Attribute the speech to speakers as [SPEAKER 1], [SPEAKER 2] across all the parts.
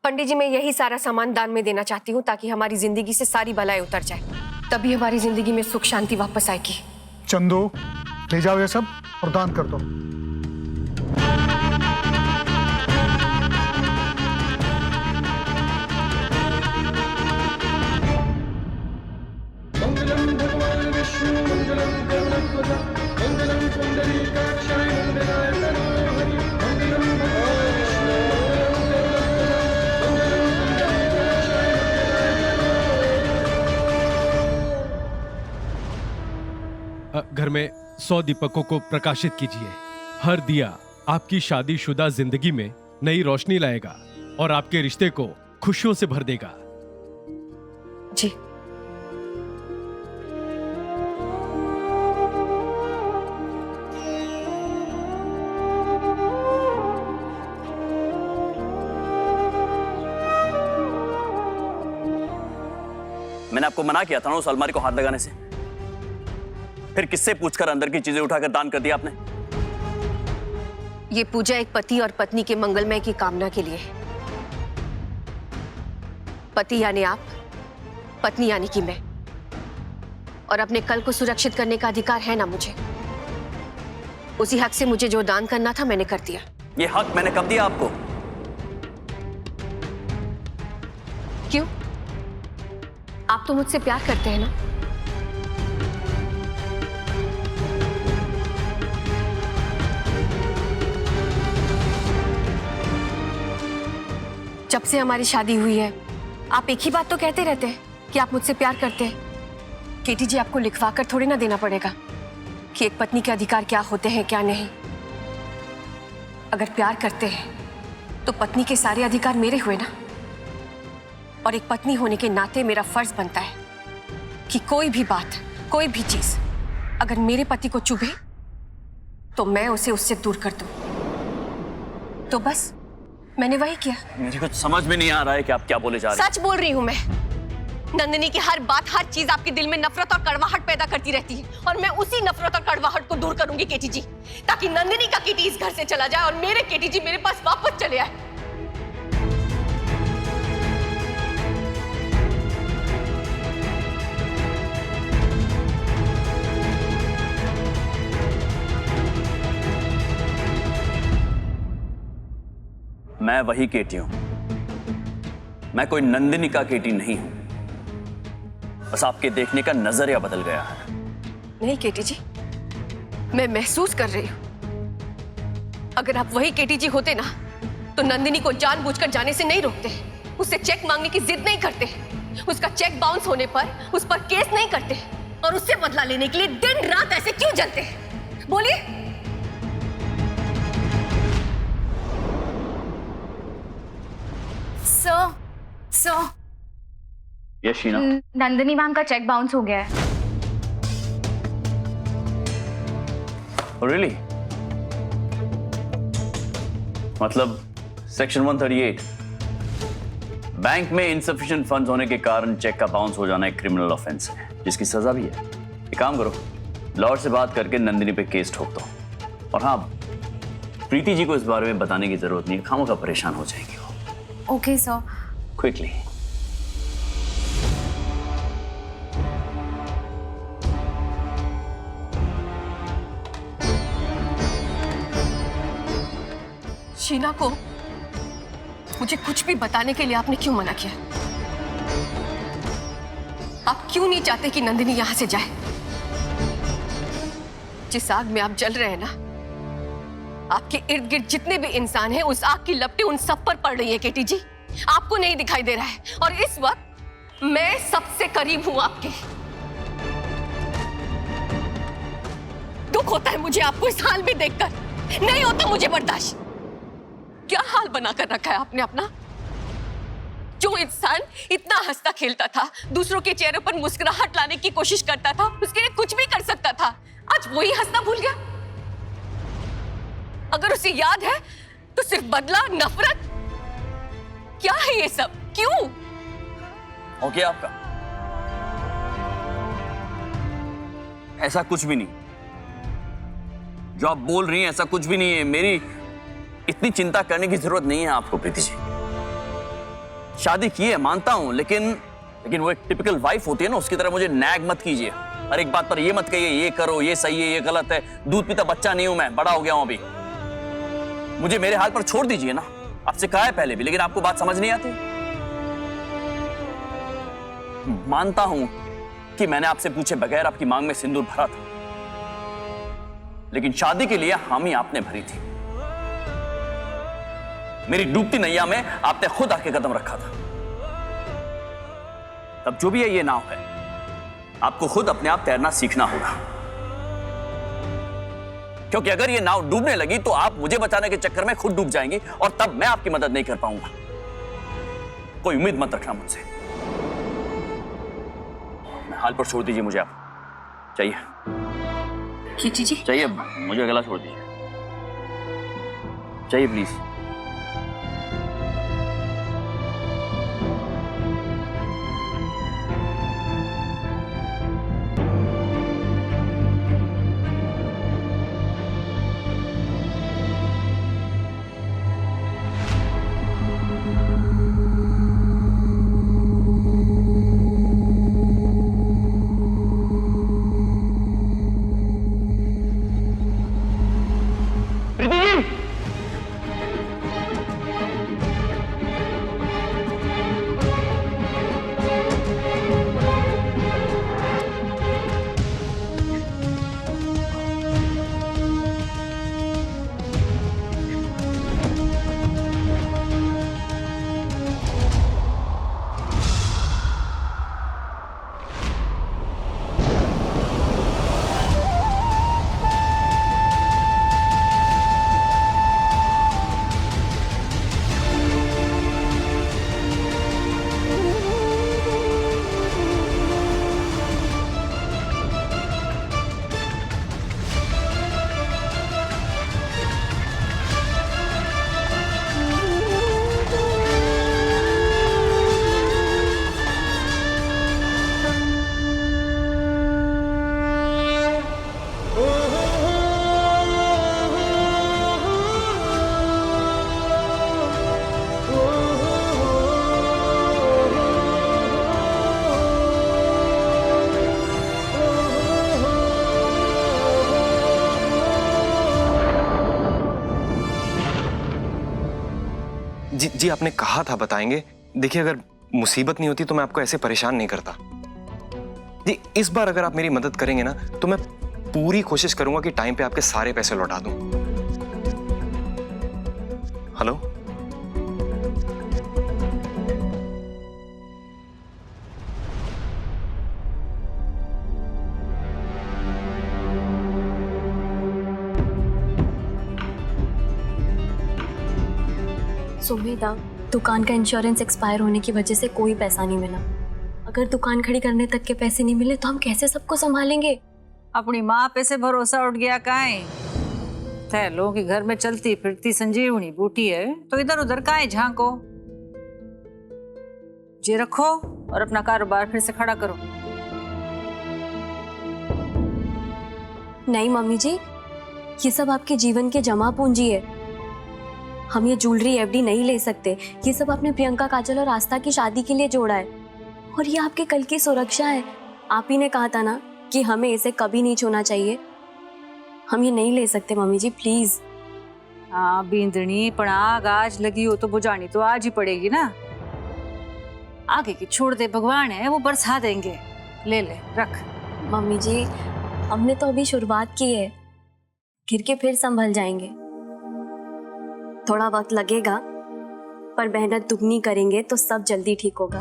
[SPEAKER 1] पंडित जी, मैं यही सारा सामान दान में देना चाहती हूँ ताकि हमारी जिंदगी से सारी बलाएं उतर जाए, तभी हमारी जिंदगी में सुख शांति वापस आएगी।
[SPEAKER 2] चंदू, ले जाओ ये सब और दान कर दो।
[SPEAKER 3] मंगलम भगवान विष्णु मंगलम गरुड़ध्वज मंगलम पुंडरीकाक्षाय मंगलाय तनोहरि मंगलम भगवान विष्णु
[SPEAKER 4] घर में 100 दीपकों को प्रकाशित कीजिए। हर दिया आपकी शादीशुदा जिंदगी में नई रोशनी लाएगा और आपके रिश्ते को खुशियों से भर देगा।
[SPEAKER 1] जी।
[SPEAKER 5] मैंने आपको मना किया था ना उस अलमारी को हाथ लगाने से। फिर किससे पूछकर अंदर की चीजें उठाकर दान कर दिया आपने?
[SPEAKER 1] ये पूजा एक पति और पत्नी के मंगलमय की कामना के लिए। पति यानी आप, पत्नी यानी कि मैं। और अपने कल को सुरक्षित करने का अधिकार है ना मुझे। उसी हक से मुझे जो दान करना था मैंने कर दिया।
[SPEAKER 5] ये हक मैंने कब दिया आपको?
[SPEAKER 1] क्यों? आप तो मुझसे प्यार करते हैं ना? जब से हमारी शादी हुई है आप एक ही बात तो कहते रहते हैं कि आप मुझसे प्यार करते हैं। केटी जी, आपको लिखवा कर थोड़ी ना देना पड़ेगा कि एक पत्नी के अधिकार क्या होते हैं क्या नहीं। अगर प्यार करते हैं तो पत्नी के सारे अधिकार मेरे हुए ना। और एक पत्नी होने के नाते मेरा फर्ज बनता है कि कोई भी बात, कोई भी चीज अगर मेरे पति को चुभे तो मैं उसे उससे दूर कर दूं। तो बस मैंने वही किया।
[SPEAKER 5] मुझे कुछ समझ में नहीं आ रहा है कि आप क्या बोले जा रहे हैं।
[SPEAKER 1] सच बोल रही हूं मैं। नंदिनी की हर बात, हर चीज आपके दिल में नफरत और कड़वाहट पैदा करती रहती है और मैं उसी नफरत और कड़वाहट को दूर करूंगी केटी जी, ताकि नंदिनी का केटी इस घर से चला जाए और मेरे केटी जी मेरे पास वापस चले आए।
[SPEAKER 5] मैं वही केटी हूं। मैं कोई नंदिनी का केटी नहीं हूं। बस आपके देखने का नजरिया बदल गया है।
[SPEAKER 1] नहीं केटी जी, मैं महसूस कर रही हूं। अगर आप वही केटी जी होते ना तो नंदिनी को जानबूझकर जाने से नहीं रोकते, उससे चेक मांगने की जिद नहीं करते, उसका चेक बाउंस होने पर उस पर केस नहीं करते और उससे बदला लेने के लिए दिन रात ऐसे क्यों जलते हैं? बोलिए।
[SPEAKER 6] Sir,
[SPEAKER 5] yes Sheena.
[SPEAKER 6] Nandini ma'am का चेक बाउंस हो गया है।
[SPEAKER 5] रियली? मतलब सेक्शन 138, बैंक में इनसफिशिएंट फंड्स होने के कारण चेक का बाउंस हो जाना एक क्रिमिनल ऑफेंस है जिसकी सजा भी है। एक काम करो, लॉयर से बात करके नंदिनी पे केस ठोक दो। और हाँ, प्रीति जी को इस बारे में बताने की जरूरत नहीं है, खामोखा परेशान हो जाएंगे वो।
[SPEAKER 6] Okay sir.
[SPEAKER 5] क्विकली।
[SPEAKER 1] शीना को मुझे कुछ भी बताने के लिए आपने क्यों मना किया? आप क्यों नहीं चाहते कि नंदिनी यहां से जाए? जिस आग में आप जल रहे हैं ना, आपके इर्द गिर्द जितने भी इंसान हैं उस आग की लपटें उन सब पर पड़ रही है केटी जी। आपको नहीं दिखाई दे रहा है और इस वक्त मैं सबसे करीब हूं आपके। दुख होता है मुझे आपको इस हाल में देखकर, नहीं होता मुझे बर्दाश्त। क्या हाल बनाकर रखा है आपने अपना? जो इंसान इतना हंसता खेलता था, दूसरों के चेहरे पर मुस्कुराहट लाने की कोशिश करता था, उसके लिए कुछ भी कर सकता था, आज वही हंसना भूल गया। अगर उसे याद है तो सिर्फ बदला, नफरत। क्या है ये सब? क्यों?
[SPEAKER 5] ओके आपका ऐसा कुछ भी नहीं, जो आप बोल रही हैं ऐसा कुछ भी नहीं है। मेरी इतनी चिंता करने की जरूरत नहीं है आपको प्रीति जी। शादी की है मानता हूं, लेकिन वो एक टिपिकल वाइफ होती है ना, उसकी तरह मुझे नैग मत कीजिए। हर एक बात पर ये मत कहिए ये करो, ये सही है, ये गलत है। दूध पीता बच्चा नहीं हूं मैं, बड़ा हो गया हूं अभी। मुझे मेरे हाल पर छोड़ दीजिए ना। आपसे कहा है पहले भी, लेकिन आपको बात समझ नहीं आती। मानता हूं कि मैंने आपसे पूछे बगैर आपकी मांग में सिंदूर भरा था, लेकिन शादी के लिए हामी आपने भरी थी। मेरी डूबती नैया में आपने खुद आके कदम रखा था। तब जो भी है ये नाव है, आपको खुद अपने आप तैरना सीखना होगा, क्योंकि अगर ये नाव डूबने लगी तो आप मुझे बचाने के चक्कर में खुद डूब जाएंगी और तब मैं आपकी मदद नहीं कर पाऊंगा। कोई उम्मीद मत रखना मुझसे। हाल पर छोड़ दीजिए मुझे। आप चाहिए
[SPEAKER 1] कीटी जी,
[SPEAKER 5] चाहिए, मुझे अकेला छोड़ दीजिए। चाहिए प्लीज।
[SPEAKER 7] जी आपने कहा था बताएंगे। देखिए अगर मुसीबत नहीं होती तो मैं आपको ऐसे परेशान नहीं करता। जी इस बार अगर आप मेरी मदद करेंगे ना तो मैं पूरी कोशिश करूंगा कि टाइम पे आपके सारे पैसे लौटा दूं। हेलो
[SPEAKER 8] सुमेधा, दुकान का इंश्योरेंस एक्सपायर होने की वजह से कोई पैसा नहीं मिला। अगर दुकान खड़ी करने तक के पैसे नहीं मिले तो हम कैसे सबको संभालेंगे?
[SPEAKER 9] अपनी माँ पे से भरोसा उठ गया काहे? तय लोगों के घर में चलती फिरती संजीवनी बूटी है तो इधर उधर काहे झांको। जे रखो और अपना कारोबार फिर से खड़ा करो।
[SPEAKER 8] नहीं मम्मी जी, ये सब आपके जीवन के जमा पूंजी है। हम ये ज्वेलरी एफडी नहीं ले सकते। ये सब आपने प्रियंका, काजल और आस्था की शादी के लिए जोड़ा है और ये आपके कल की सुरक्षा है। आप ही ने कहा था ना कि हमें इसे कभी नहीं छूना चाहिए। हम ये नहीं ले सकते मम्मी जी, प्लीज।
[SPEAKER 9] हाँ बींदनी, पण आग आज लगी हो तो बुझानी तो आज ही पड़ेगी ना। आगे की छोड़ दे, भगवान है वो बरसा देंगे। ले ले रख।
[SPEAKER 8] मम्मी जी हमने तो अभी शुरुआत की है, गिर के फिर संभल जाएंगे। थोड़ा वक्त लगेगा पर मेहनत दुगनी करेंगे तो सब जल्दी ठीक होगा।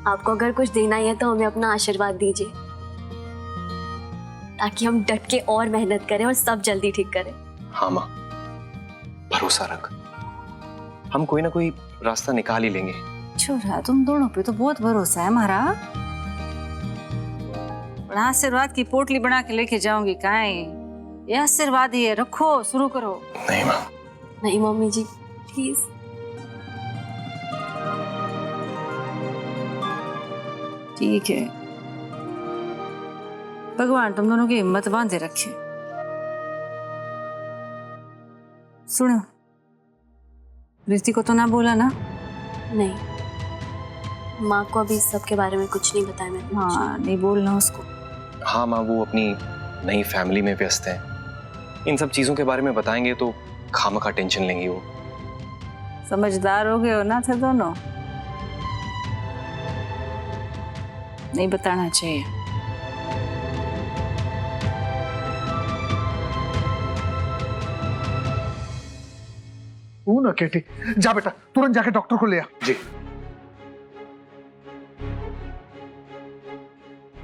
[SPEAKER 8] आपको अगर कुछ देना ही है तो हमें अपना आशीर्वाद दीजिए ताकि हम डट के और मेहनत करें और सब जल्दी ठीक करें।
[SPEAKER 7] हाँ माँ, भरोसा रख, हम कोई ना कोई रास्ता निकाल ही लेंगे।
[SPEAKER 9] छोरा तुम दोनों पे तो बहुत भरोसा है हमारा। आशीर्वाद की पोटली बना के लेके जाऊंगी काहे? ये आशीर्वाद ही है, रखो, शुरू करो।
[SPEAKER 7] नहीं माँ।
[SPEAKER 8] नहीं मम्मी जी प्लीज।
[SPEAKER 9] ठीक है, भगवान तुम दोनों की हिम्मत बांधे रखे। सुनो, प्रीति को तो ना बोला ना?
[SPEAKER 8] नहीं, माँ को अभी इस सब के बारे में कुछ नहीं बताया मैंने।
[SPEAKER 9] हाँ, नहीं बोलना उसको।
[SPEAKER 7] हाँ माँ, वो अपनी नई फैमिली में व्यस्त है। इन सब चीजों के बारे में बताएंगे तो खामखा टेंशन लेंगी वो।
[SPEAKER 9] समझदार हो गए हो ना थे दोनों, नहीं बताना चाहिए।
[SPEAKER 2] तू ना केटी, जा बेटा तुरंत जाके डॉक्टर को ले आ।
[SPEAKER 7] जी।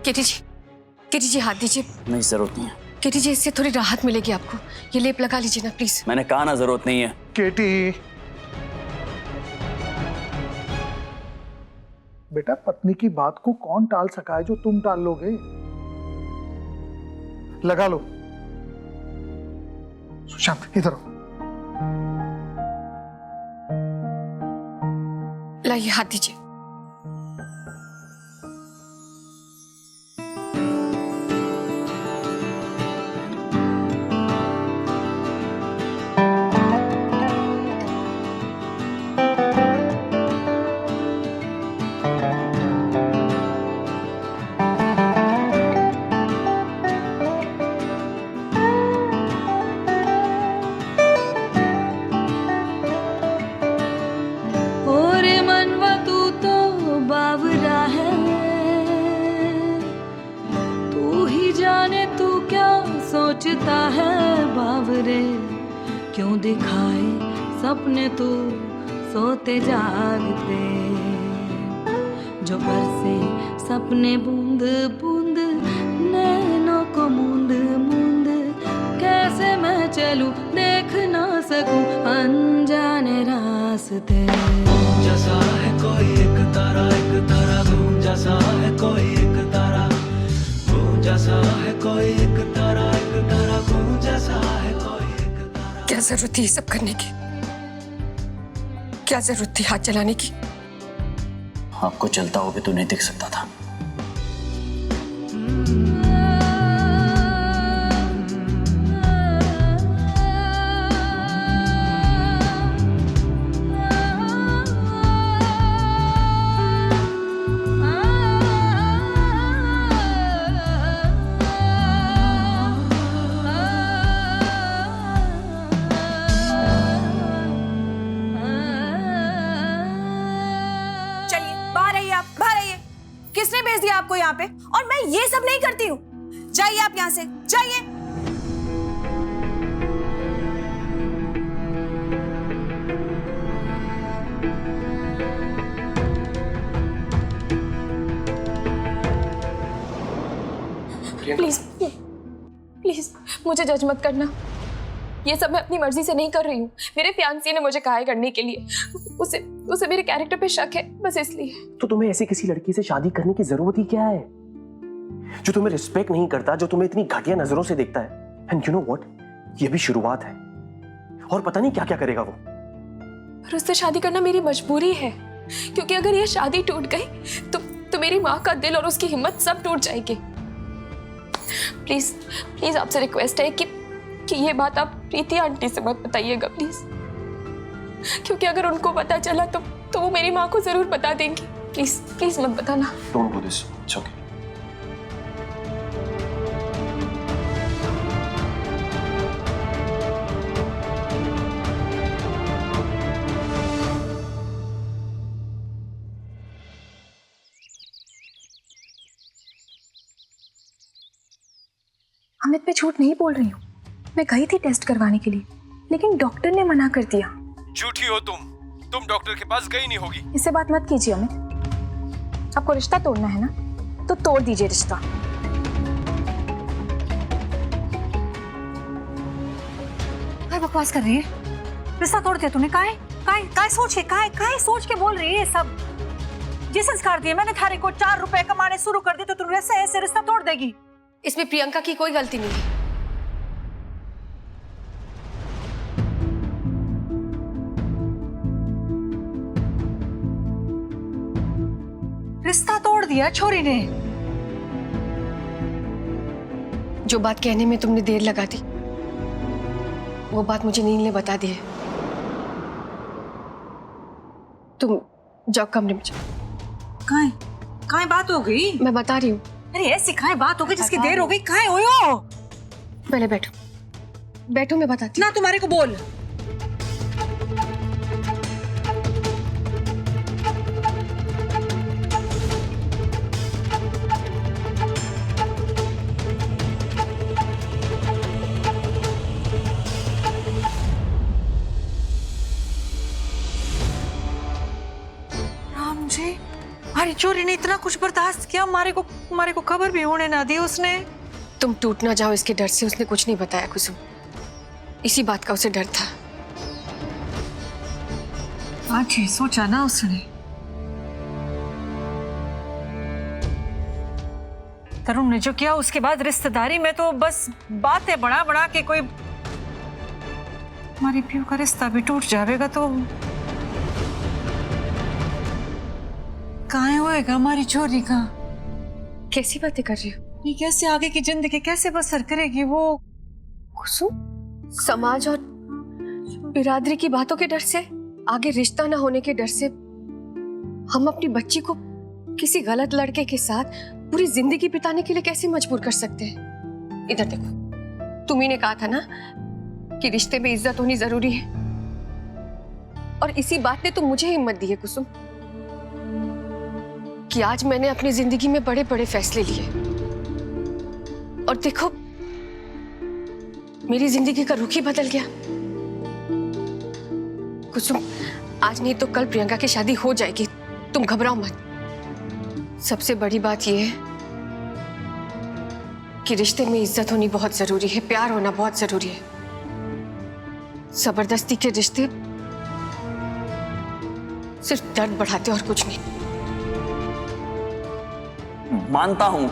[SPEAKER 1] केटी जी हाथ दीजिए।
[SPEAKER 5] नहीं, जरूरत नहीं है।
[SPEAKER 1] केटी जी, इससे थोड़ी राहत मिलेगी आपको। ये लेप लगा लीजिए ना प्लीज।
[SPEAKER 5] मैंने कहा ना, जरूरत नहीं है।
[SPEAKER 2] केटी बेटा, पत्नी की बात को कौन टाल सका है जो तुम टाल लोगे? लगा लो। सुशांत इधर आओ।
[SPEAKER 1] लाइए हाथ दीजिए।
[SPEAKER 10] सोचता है बावरे, क्यों दिखाए सपने तू सोते जागते, जो बरसे सपने बूंद बूंद नैनों को मूंद मूंद, कैसे मैं चलूं देख ना सकूं अनजाने रास्ते।
[SPEAKER 3] जैसा है कोई एक तारा घूम, जैसा है कोई एक तारा घूम, जैसा है कोई एक तारा घूम, जैसा है कोई एक तारा।
[SPEAKER 1] क्या जरूरत थी ये सब करने की? क्या जरूरत थी हाथ चलाने की?
[SPEAKER 5] आपको चलता हो भी तो नहीं दिख सकता था।
[SPEAKER 11] किसने भेज दिया आपको यहाँ पे? और मैं ये सब नहीं करती हूँ। जाइए आप यहाँ से, जाइए।
[SPEAKER 1] प्लीज प्लीज मुझे जज मत करना। ये सब मैं अपनी मर्जी से नहीं कर रही हूँ। मेरे फियांसी ने मुझे कहा है करने के लिए। उसे मेरे कैरेक्टर पे शक है, बस इसलिए।
[SPEAKER 12] तो तुम्हें ऐसी किसी लड़की से शादी करने की जरूरत ही क्या है जो तुम्हें रिस्पेक्ट नहीं करता, जो तुम्हें इतनी घटिया नजरों से देखता है? एंड यू नो व्हाट, ये भी शुरुआत है और पता नहीं क्या क्या करेगा वो।
[SPEAKER 1] पर उससे शादी करना मेरी मजबूरी है, क्योंकि अगर ये शादी टूट गई तो मेरी माँ का दिल और उसकी हिम्मत सब टूट जाएगी। प्लीज प्लीज आपसे रिक्वेस्ट है कि ये बात आप प्रीति आंटी से मत बताइएगा प्लीज, क्योंकि अगर उनको पता चला तो वो मेरी माँ को जरूर बता देंगी। प्लीज प्लीज मत बताना।
[SPEAKER 7] Don't do this, it's okay.
[SPEAKER 11] Amit, मैं झूठ नहीं बोल रही हूँ। मैं गई थी टेस्ट करवाने के लिए, लेकिन डॉक्टर ने मना कर दिया।
[SPEAKER 4] झूठी हो तुम डॉक्टर के पास गई नहीं होगी।
[SPEAKER 11] इससे बात मत कीजिए अमित। आपको रिश्ता तोड़ना है ना, तो तोड़ दीजिए रिश्ता।
[SPEAKER 9] क्या बकवास कर रही है? रिश्ता तोड़ दिया तूने? काय सोच के बोल रही है सब? जिस संस्कार दिए मैंने थारे को 4 रुपए कमाने शुरू कर दिए तो तू ऐसे रिश्ता तोड़ देगी?
[SPEAKER 1] इसमें प्रियंका की कोई गलती नहीं है।
[SPEAKER 9] रिश्ता तोड़ दिया छोरी ने।
[SPEAKER 1] जो बात कहने में तुमने देर लगा दी, वो बात मुझे नील ने बता दी है। तुम जाओ कमरे में जाओ।
[SPEAKER 9] काहे बात हो गई?
[SPEAKER 1] मैं बता रही हूँ।
[SPEAKER 9] अरे ऐसी काहे बात हो गई जिसकी देर हो गई? काहे हो?
[SPEAKER 1] पहले बैठो, बैठो, मैं बताती
[SPEAKER 9] ना तुम्हारे को बोल। राम जी, हमारी चोरी ने इतना कुछ बर्दाश्त किया, हमारे को खबर भी होने ना दी उसने।
[SPEAKER 1] तुम टूट ना जाओ इसके डर से उसने कुछ नहीं बताया कुसुम। इसी बात का उसे डर था।
[SPEAKER 9] आज ही सोचा ना उसने। तरुण ने जो किया उसके बाद रिश्तेदारी में तो बस बातें बढ़ा बढ़ा के कोई हमारी पीयू का रिश्ता भी टूट जाएगा तो कहाँ होएगा हमारी चोरी का?
[SPEAKER 1] कैसी बातें कर रही हो?
[SPEAKER 9] ये कैसे आगे की जिंदगी कैसे बसर करेगी वो?
[SPEAKER 1] कुसुम, समाज और बिरादरी की बातों के डर से, आगे रिश्ता ना होने के डर से हम अपनी बच्ची को किसी गलत लड़के के साथ पूरी जिंदगी बिताने के लिए कैसे मजबूर कर सकते हैं? इधर देखो, तुम्ही ने कहा था ना कि रिश्ते में इज्जत होनी जरूरी है, और इसी बात ने तो मुझे हिम्मत दी है कुसुम कि आज मैंने अपनी जिंदगी में बड़े बड़े फैसले लिए, और देखो मेरी जिंदगी का रुख ही बदल गया। कुसुम, आज नहीं तो कल प्रियंका की शादी हो जाएगी, तुम घबराओ मत। सबसे बड़ी बात यह है कि रिश्ते में इज्जत होनी बहुत जरूरी है, प्यार होना बहुत जरूरी है। जबरदस्ती के रिश्ते सिर्फ दर्द बढ़ाते और कुछ नहीं।
[SPEAKER 5] मानता हूं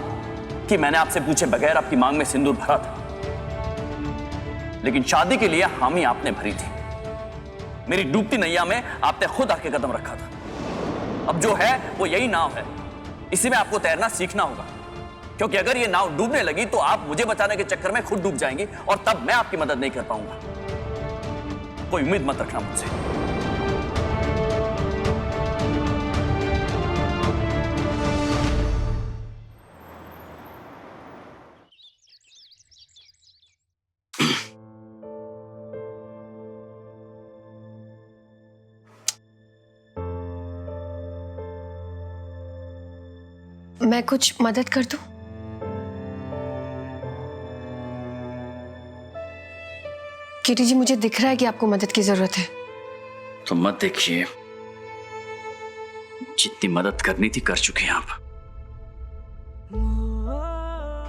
[SPEAKER 5] कि मैंने आपसे पूछे बगैर आपकी मांग में सिंदूर भरा था, लेकिन शादी के लिए हामी आपने भरी थी। मेरी डूबती नैया में आपने खुद आके कदम रखा था। अब जो है वो यही नाव है, इसी में आपको तैरना सीखना होगा, क्योंकि अगर ये नाव डूबने लगी तो आप मुझे बचाने के चक्कर में खुद डूब जाएंगी, और तब मैं आपकी मदद नहीं कर पाऊंगा। कोई उम्मीद मत रखना मुझसे।
[SPEAKER 1] मैं कुछ मदद कर दूं? किटी जी, मुझे दिख रहा है कि आपको मदद की जरूरत है।
[SPEAKER 5] तो मत देखिए, जितनी मदद करनी थी कर चुके हैं आप।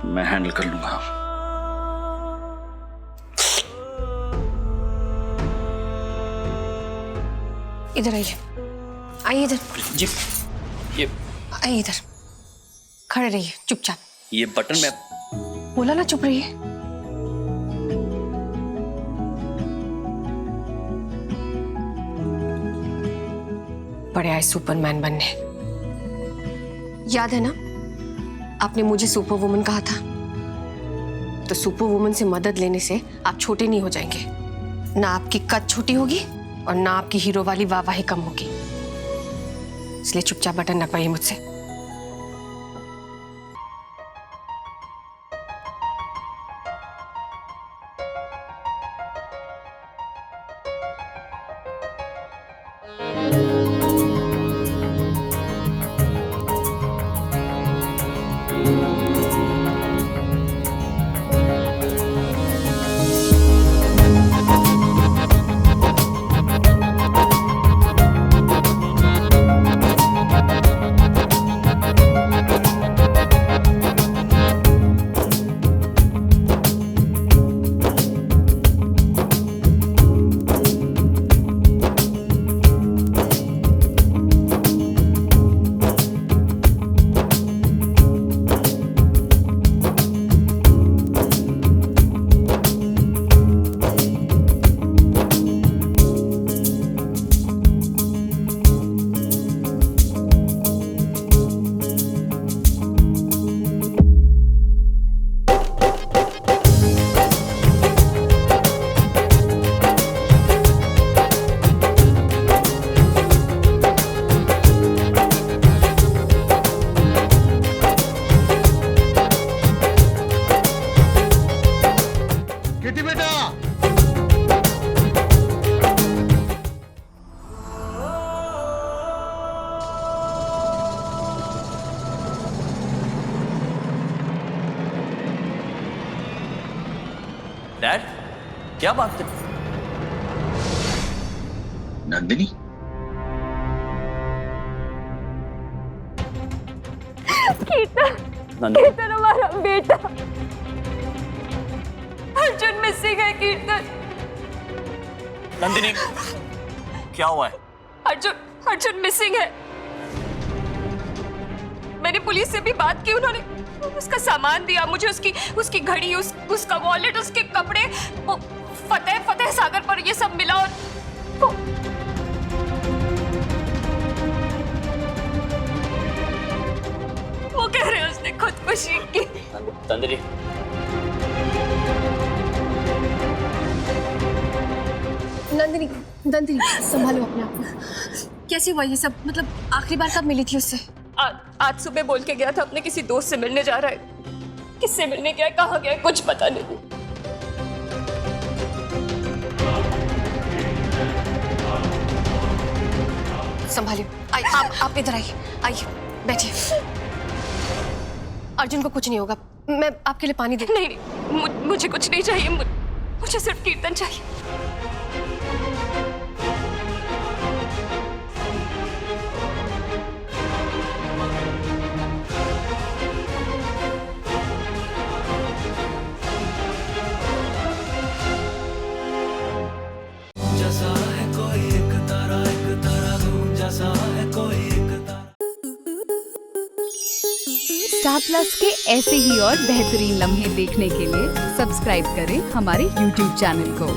[SPEAKER 5] मैं हैंडल कर लूंगा।
[SPEAKER 1] इधर आइए, आइए इधर
[SPEAKER 5] जी। ये
[SPEAKER 1] आइए इधर, खड़े रहिए चुपचाप।
[SPEAKER 5] ये बटन में
[SPEAKER 1] बोला ना चुप रहिए। बड़े आए सुपरमैन बनने। याद है ना, आपने मुझे सुपर वुमन कहा था, तो सुपर वुमन से मदद लेने से आप छोटे नहीं हो जाएंगे। ना आपकी कद छोटी होगी और ना आपकी हीरो वाली वाहवाही कम होगी। इसलिए चुपचाप बटन दबाइए मुझसे।
[SPEAKER 5] क्या बात है?
[SPEAKER 12] नंदिनी,
[SPEAKER 1] कीर्तन हमारा बेटा अर्जुन मिसिंग है। कीर्तन,
[SPEAKER 5] नंदिनी, क्या हुआ है?
[SPEAKER 1] अर्जुन मिसिंग है। मैंने पुलिस से भी बात की, उन्होंने उसका सामान दिया मुझे, उसकी घड़ी, उसका वॉलेट, उसके कपड़े, वो फतेह सागर पर ये सब मिला। और वो कह रहे हैं उसने खुदकुशी की।
[SPEAKER 5] नंदिनी,
[SPEAKER 1] नंदिनी संभालो अपने आप को। कैसे हुआ ये सब? मतलब आखिरी बार कब मिली थी उससे? आज सुबह बोल के गया था अपने किसी दोस्त से मिलने जा रहा है। किससे मिलने गया है, कहाँ गया है, कुछ पता नहीं। संभालिए, आप इधर आइए, बैठिए। अर्जुन को कुछ नहीं होगा, मैं आपके लिए पानी दे। नहीं, मुझे कुछ नहीं चाहिए, मुझे सिर्फ कीर्तन चाहिए।
[SPEAKER 3] जैसा है कोई एक तारा घूम जैसा है कोई एक तारा।
[SPEAKER 13] स्टार प्लस के ऐसे ही और बेहतरीन लम्हे देखने के लिए सब्सक्राइब करें हमारे YouTube चैनल को।